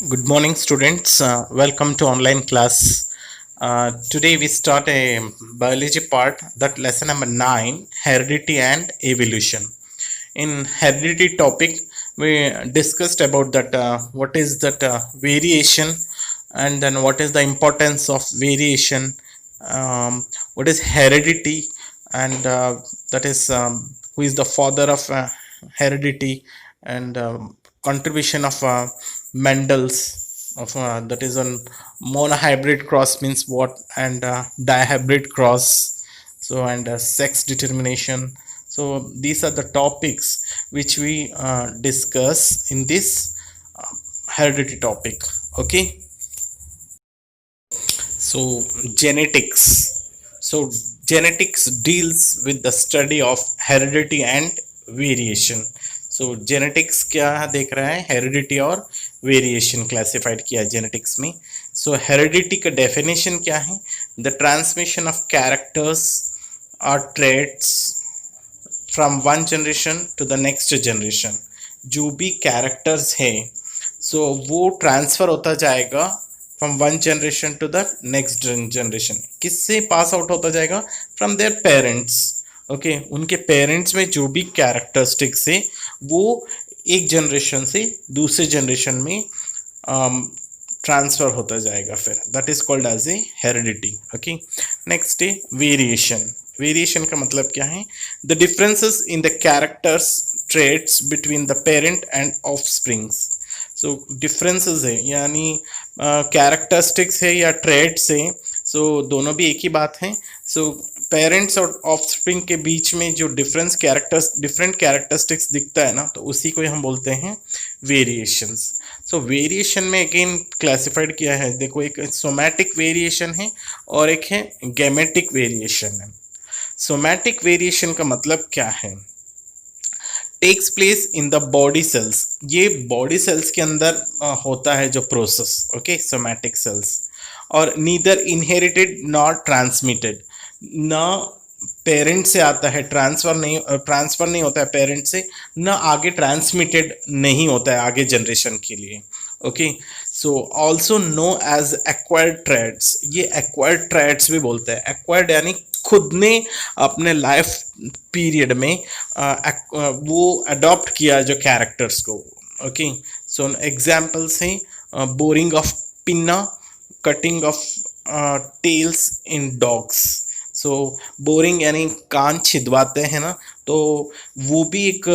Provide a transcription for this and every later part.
Good morning, students. Welcome to online class. Today we start a biology part, that lesson number 9, heredity and evolution. In heredity topic, we discussed about that what is that variation, and then what is the importance of variation, what is heredity, and that is who is the father of heredity, and contribution of Mendel's of that is on monohybrid cross means what, and dihybrid cross, so and sex determination. So these are the topics which we discuss in this heredity topic. Okay, so genetics. So genetics deals with the study of heredity and variation. So genetics क्या देख रहा है, heredity और variation classified किया genetics में. सो heredity का definition क्या है? द ट्रांसमिशन ऑफ कैरेक्टर्स और traits from one generation to the next generation. जो भी कैरेक्टर्स है सो वो ट्रांसफर होता जाएगा from one generation to the next generation. किससे पास आउट होता जाएगा? From their parents. ओके, उनके पेरेंट्स में जो भी कैरेक्टरिस्टिक्स है वो एक जनरेशन से दूसरे जनरेशन में ट्रांसफर होता जाएगा. फिर that is called as a heredity. Okay, next है वेरिएशन. वेरिएशन का मतलब क्या है? The differences in the characters traits between the parent and offsprings. So differences है यानी कैरेक्टरिस्टिक्स है या ट्रेट्स है. सो दोनों भी एक ही बात है. सो पेरेंट्स और ऑफस्प्रिंग के बीच में जो डिफरेंट कैरेक्टरिस्टिक्स दिखता है ना, तो उसी को हम बोलते हैं वेरिएशंस. सो वेरिएशन में अगेन क्लासिफाइड किया है. देखो, एक सोमैटिक वेरिएशन है और एक है गैमेटिक वेरिएशन है. सोमैटिक वेरिएशन का मतलब क्या है? Takes place in the body cells. ये बॉडी सेल्स के अंदर होता है जो प्रोसेस. Okay, somatic cells. और नीदर इनहेरिटेड नॉट ट्रांसमिटेड. ना पेरेंट से आता है, ट्रांसफर नहीं होता है पेरेंट से, ना आगे ट्रांसमिटेड नहीं होता है आगे जनरेशन के लिए. Okay, so also known as acquired traits. ये एक्वायर्ड ट्रेड्स भी बोलते हैं. एक्वायर्ड यानी खुद ने अपने लाइफ पीरियड में वो अडॉप्ट किया जो कैरेक्टर्स को. ओके, सो एग्जाम्पल्स हैं boring of pinna, cutting of tails in dogs. So boring यानी कान छिदवाते हैं ना, तो वो भी एक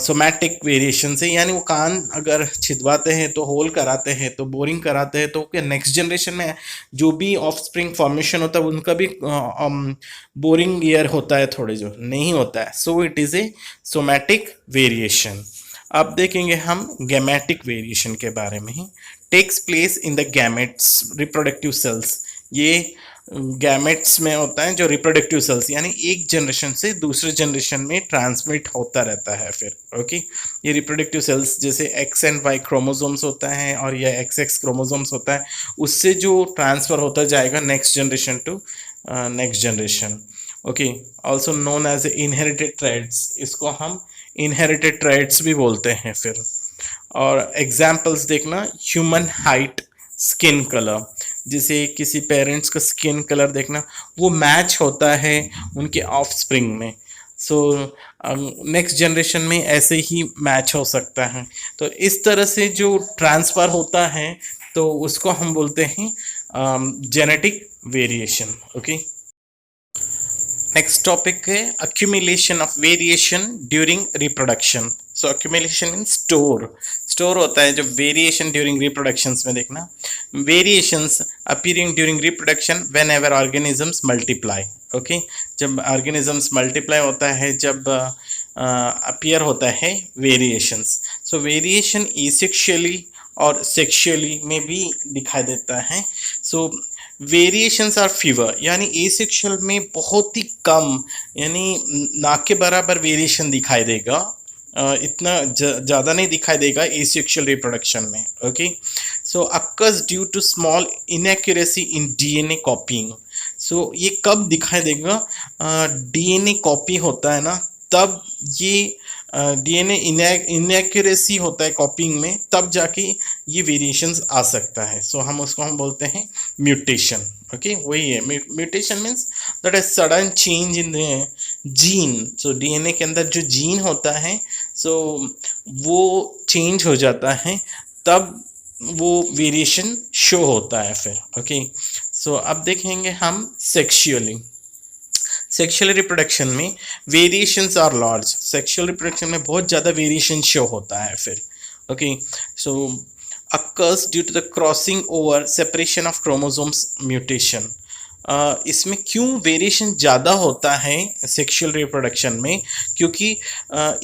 सोमैटिक वेरिएशन से, यानी वो कान अगर छिदवाते हैं तो होल कराते हैं, तो बोरिंग कराते हैं, तो नेक्स्ट जनरेशन में जो भी ऑफ स्प्रिंग फॉर्मेशन होता है उनका भी बोरिंग ईयर होता है, थोड़े जो नहीं होता है. So it is a somatic variation. अब देखेंगे हम गैमेटिक वेरिएशन के बारे में ही. Takes place in the gametes reproductive cells. ये गैमेट्स में होता है जो रिप्रोडक्टिव सेल्स, यानी एक जनरेशन से दूसरे जनरेशन में ट्रांसमिट होता रहता है. फिर ओके, ये रिप्रोडक्टिव सेल्स जैसे एक्स एंड वाई क्रोमोसोम्स होता है और यह एक्स एक्स क्रोमोसोम्स होता है, उससे जो ट्रांसफर होता जाएगा next generation to next generation. Okay, also known as a inherited traits. इसको हम इनहेरिटेड ट्रेड्स भी बोलते हैं. फिर और एग्जाम्पल्स देखना, ह्यूमन हाइट, स्किन कलर. जैसे किसी पेरेंट्स का स्किन कलर देखना, वो मैच होता है उनके ऑफ स्प्रिंग में. सो नेक्स्ट जनरेशन में ऐसे ही मैच हो सकता है. तो इस तरह से जो ट्रांसफ़र होता है तो उसको हम बोलते हैं genetic variation. Okay, next topic है accumulation of variation during reproduction. So accumulation in store होता है जो वेरिएशन ड्यूरिंग रिप्रोडक्शंस में. देखना, variations appearing during reproduction whenever organisms multiply. Okay, जब ऑर्गेनिजम्स मल्टीप्लाई होता है, जब अपीयर होता है वेरिएशंस. सो वेरिएशन एसेक्सुअली और सेक्सुअली में भी दिखाई देता है. सो वेरिएशंस आर फीवर, यानी एसेक्सुअल में बहुत ही कम, यानी ना के बराबर वेरिएशन दिखाई देगा, इतना ज़्यादा नहीं दिखाई देगा एसेक्सुअल रिप्रोडक्शन में. Okay, so occurs due to small inaccuracy in DNA copying. So ये कब दिखाई देगा? डीएनए कॉपी होता है ना, तब ये डीएनए इनएक्यूरेसी होता है कॉपिंग में, तब जाके ये वेरिएशंस आ सकता है. सो हम बोलते हैं म्यूटेशन. ओके, वही है mutation. Means that is sudden change in the gene. So DNA के अंदर जो जीन होता है, सो वो चेंज हो जाता है, तब वो वेरिएशन शो होता है फिर. ओके, सो अब देखेंगे हम सेक्सुअल रिप्रोडक्शन में variations are large. Sexual reproduction में बहुत ज़्यादा वेरिएशन शो होता है फिर. Okay, so occurs due to the crossing over separation of chromosomes mutation. इसमें क्यों वेरिएशन ज़्यादा होता है सेक्सुअल रिप्रोडक्शन में? क्योंकि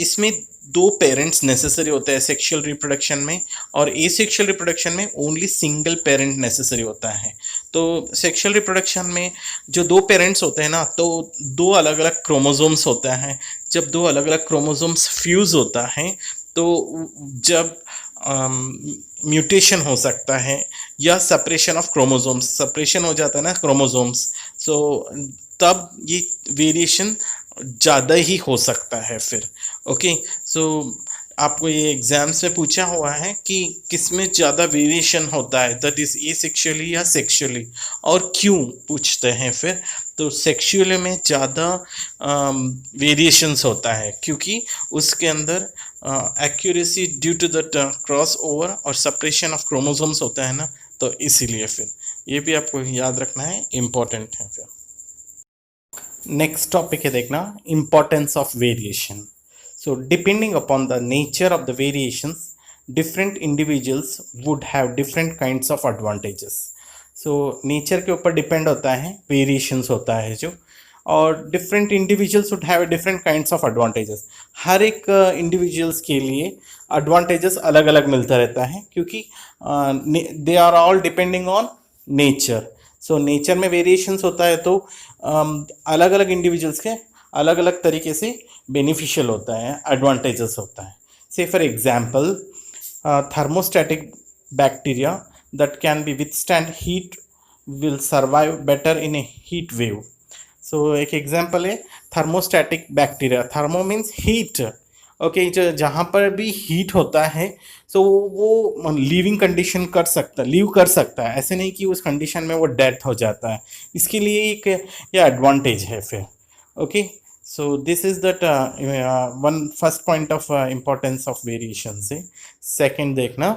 इसमें दो पेरेंट्स नेसेसरी होते हैं सेक्सुअल रिप्रोडक्शन में, और एसेक्सुअल रिप्रोडक्शन में ओनली सिंगल पेरेंट नेसेसरी होता है. तो सेक्सुअल रिप्रोडक्शन में जो दो पेरेंट्स होते हैं ना, तो दो अलग अलग क्रोमोसोम्स होता है. जब दो अलग अलग क्रोमोसोम्स फ्यूज़ होता है, तो जब म्यूटेशन हो सकता है या सेपरेशन ऑफ क्रोमोसोम्स, सेपरेशन हो जाता है ना क्रोमोसोम्स, सो तब ये वेरिएशन ज़्यादा ही हो सकता है फिर. ओके, सो आपको ये एग्जाम्स में पूछा हुआ है कि किस में ज़्यादा वेरिएशन होता है, दैट इज़ एसेक्सुअली या सेक्सुअली, और क्यों पूछते हैं फिर. तो सेक्सुअली में ज़्यादा वेरिएशंस होता है, क्योंकि उसके अंदर accuracy due to the cross over और सेपरेशन ऑफ क्रोमोसोम्स होता है ना, तो इसीलिए फिर ये भी आपको याद रखना है, इम्पॉर्टेंट है फिर. नेक्स्ट टॉपिक है देखना, importance of variation. So depending upon the nature of the variations, different individuals would have different kinds of advantages. So nature के ऊपर डिपेंड होता है, वेरिएशंस होता है जो, और different individuals would have different kinds of advantages. हर एक इंडिविजुअल्स के लिए एडवांटेजेस अलग अलग मिलता रहता है, क्योंकि they are all depending on nature. So nature में वेरिएशंस होता है, तो अलग अलग इंडिविजुअल्स के अलग अलग तरीके से बेनिफिशियल होता है, एडवांटेजेस होता है. से for example, thermostatic bacteria that can be withstand heat will survive better in a heat wave. So एक एग्जांपल है thermostatic bacteria. Thermo means heat. Okay, जो जहाँ पर भी हीट होता है, सो वो लिविंग कंडीशन लीव कर सकता है. ऐसे नहीं कि उस कंडीशन में वो डेथ हो जाता है. इसके लिए एक ये एडवांटेज है फिर. Okay, so this is that one first point of importance of variation से. second देखना,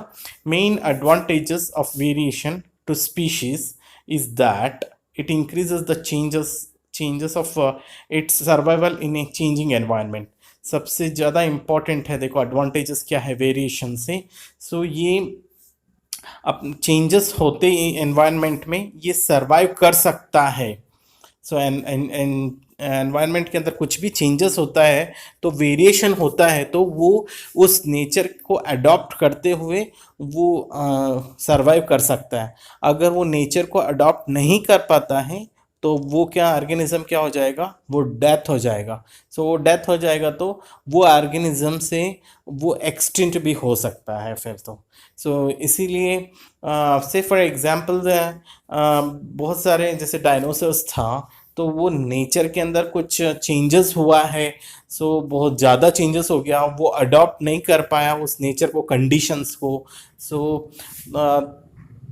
main advantages of variation to species is that it increases the changes of its survival in a changing environment. सबसे ज़्यादा important है, देखो advantages क्या है variation से. सो ये अब चेंजेस होते एनवायरनमेंट में ये सरवाइव कर सकता है. सो एनवायरनमेंट के अंदर कुछ भी चेंजेस होता है, तो वेरिएशन होता है, तो वो उस नेचर को अडॉप्ट करते हुए वो सरवाइव कर सकता है. अगर वो नेचर को अडॉप्ट नहीं कर पाता है, तो वो क्या ऑर्गेनिज्म क्या हो जाएगा, वो डेथ हो जाएगा. सो वो डेथ हो जाएगा, तो वो ऑर्गेनिज्म से वो एक्सटिंक्ट भी हो सकता है फिर. तो सो इसीलिए से फॉर एग्जांपल बहुत सारे जैसे डायनासोर्स था, तो वो नेचर के अंदर कुछ चेंजेस हुआ है, सो बहुत ज़्यादा चेंजेस हो गया, वो अडॉप्ट नहीं कर पाया उस नेचर को, कंडीशंस को. सो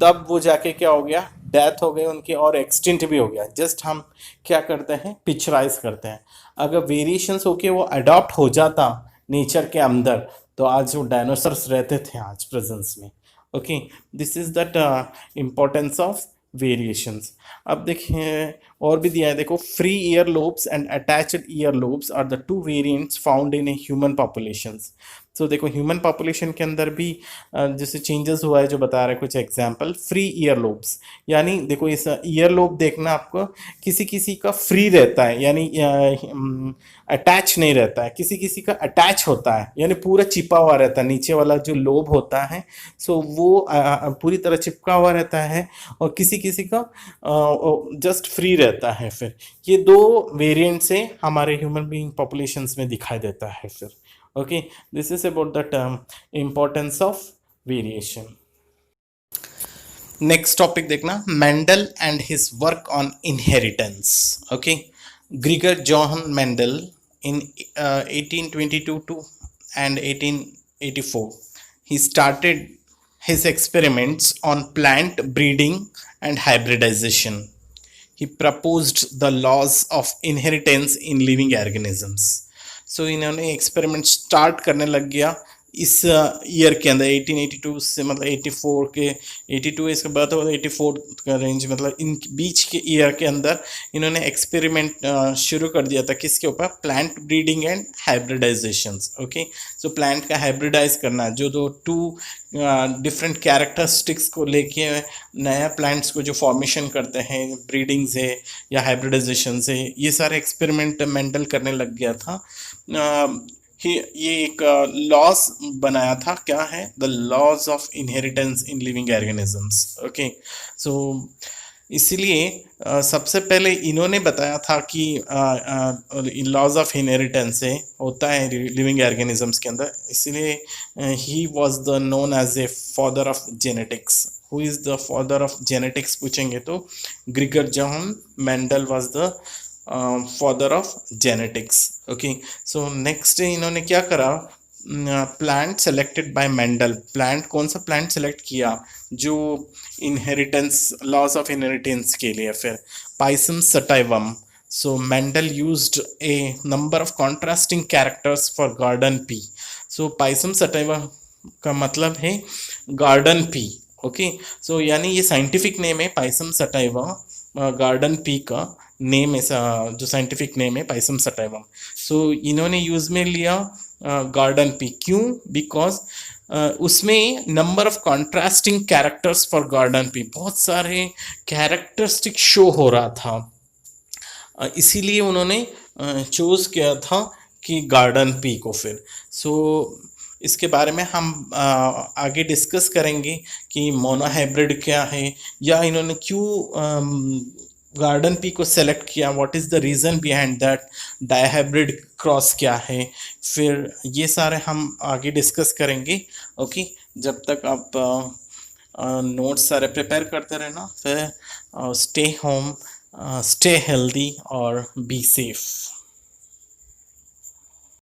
तब वो जाके क्या हो गया, डेथ हो गई उनकी, और एक्सटिंक्ट भी हो गया. जस्ट हम क्या करते हैं, पिक्चराइज करते हैं. अगर वेरिएशंस होके वो अडॉप्ट हो जाता नेचर के अंदर, तो आज वो डायनासोर्स रहते थे आज प्रेजेंस में. Okay, this is that importance of variations. अब देखिए और भी दिया है, देखो free ear lobes and attached ear lobes are the two variants found in a human populations. So देखो ह्यूमन पॉपुलेशन के अंदर भी जैसे चेंजेस हुआ है, जो बता रहे हैं कुछ एग्जांपल. फ्री ईयर लोब्स यानी देखो इस ईयर लोब देखना आपको, किसी किसी का फ्री रहता है, यानी अटैच नहीं रहता है, किसी किसी का अटैच होता है, यानी पूरा चिपा हुआ रहता है. नीचे वाला जो लोब होता है, सो वो पूरी तरह चिपका हुआ रहता है, और किसी किसी का जस्ट फ्री रहता है. फिर ये दो वेरिएंट से हमारे ह्यूमन बीइंग पॉपुलेशंस में दिखाई देता है फिर. Okay, this is about the importance of variation. Next topic देखना, Mendel and his work on inheritance. Okay, Gregor Johann Mendel in 1822 to and 1884. He started his experiments on plant breeding and hybridization. He proposed the laws of inheritance in living organisms. So इन्होंने experiment start करने लग गया इस year के अंदर 1882 से, मतलब 84 के 82 इसके बाद 84 का रेंज, मतलब इन बीच के ईयर के अंदर इन्होंने एक्सपेरिमेंट शुरू कर दिया था किसके ऊपर, plant breeding and hybridizations. Okay, so plant का हाइब्रिडाइज करना, जो दो टू डिफरेंट कैरेक्टरिस्टिक्स को लेके नया प्लांट्स को जो फॉर्मेशन करते हैं ब्रीडिंग से या हाइब्रिडाइजेशन से, ये सारे एक्सपेरिमेंट मेंडल करने लग गया था. ये एक लॉज बनाया था, क्या है, the laws of inheritance in living organisms. Okay, so इसीलिए सबसे पहले इन्होंने बताया था कि लॉज ऑफ इनहेरिटेंस से होता है लिविंग ऑर्गेनिजम्स के अंदर. इसीलिए he was the known as a father of genetics. Who is the father of genetics पूछेंगे तो Gregor John Mendel was the father of genetics. Okay, so next इन्होंने क्या करा, plant selected by Mendel. Plant, कौन सा plant select किया जो inheritance, loss of inheritance के लिए, फिर Pisum sativum. So Mendel used A number of contrasting characters for garden pea. So Pisum sativa का मतलब है गार्डन पी. ओके, सो यानी ये साइंटिफिक नेम है पाइसम सटाइवा, गार्डन पी का नेम, ऐसा जो साइंटिफिक नेम है पाइसम सटाइवम. सो इन्होंने यूज में लिया गार्डन पी. क्यों? बिकॉज उसमें number of contrasting characters for garden pea, बहुत सारे कैरेक्टरिस्टिक शो हो रहा था, इसीलिए उन्होंने चूज किया था कि गार्डन पी को. फिर इसके बारे में हम आगे डिस्कस करेंगे कि मोनोहाइब्रिड क्या है, या इन्होंने क्यों गार्डन पी को सेलेक्ट किया, what is the reason behind that, dihybrid cross क्या है, फिर ये सारे हम आगे डिस्कस करेंगे. ओके, जब तक आप नोट्स सारे प्रिपेयर करते रहना. फिर स्टे होम, स्टे हेल्दी और बी सेफ.